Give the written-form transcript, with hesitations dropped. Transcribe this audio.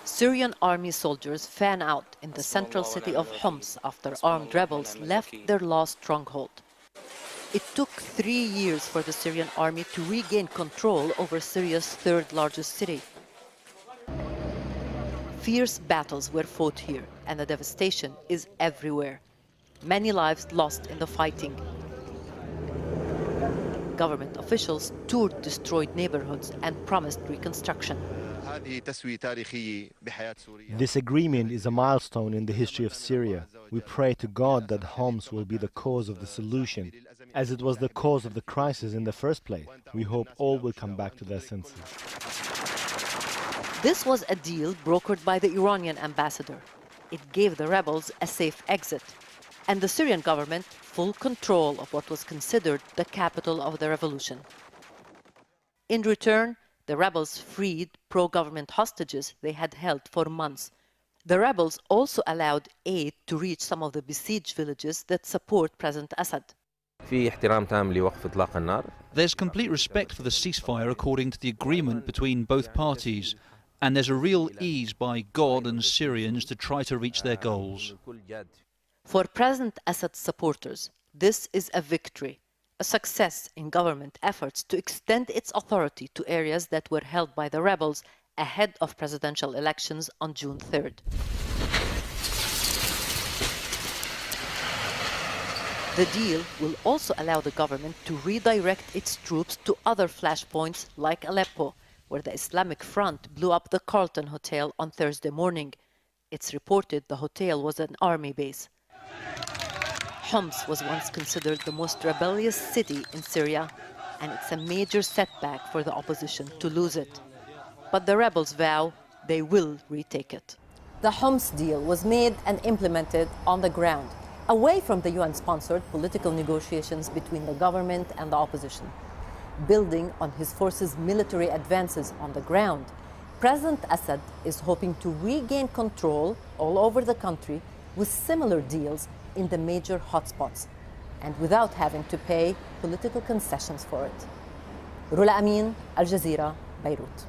Syrian army soldiers fan out in the central city of Homs after armed rebels left their last stronghold. It took 3 years for the Syrian army to regain control over Syria's third largest city. Fierce battles were fought here, and the devastation is everywhere. Many lives lost in the fighting. Government officials toured destroyed neighborhoods and promised reconstruction. This agreement is a milestone in the history of Syria. We pray to God that Homs will be the cause of the solution, as it was the cause of the crisis in the first place. We hope all will come back to their senses. This was a deal brokered by the Iranian ambassador. It gave the rebels a safe exit, and the Syrian government full control of what was considered the capital of the revolution. In return, the rebels freed pro-government hostages they had held for months. The rebels also allowed aid to reach some of the besieged villages that support President Assad. There's complete respect for the ceasefire according to the agreement between both parties, and there's a real ease by God and Syrians to try to reach their goals. For President Assad's supporters, this is a victory, a success in government efforts to extend its authority to areas that were held by the rebels ahead of presidential elections on June 3rd. The deal will also allow the government to redirect its troops to other flashpoints like Aleppo, where the Islamic Front blew up the Carlton Hotel on Thursday morning. It's reported the hotel was an army base. Homs was once considered the most rebellious city in Syria, and it's a major setback for the opposition to lose it. But the rebels vow they will retake it. The Homs deal was made and implemented on the ground, away from the UN-sponsored political negotiations between the government and the opposition. Building on his forces' military advances on the ground, President Assad is hoping to regain control all over the country with similar deals in the major hotspots, and without having to pay political concessions for it. Rula Amin, Al Jazeera, Beirut.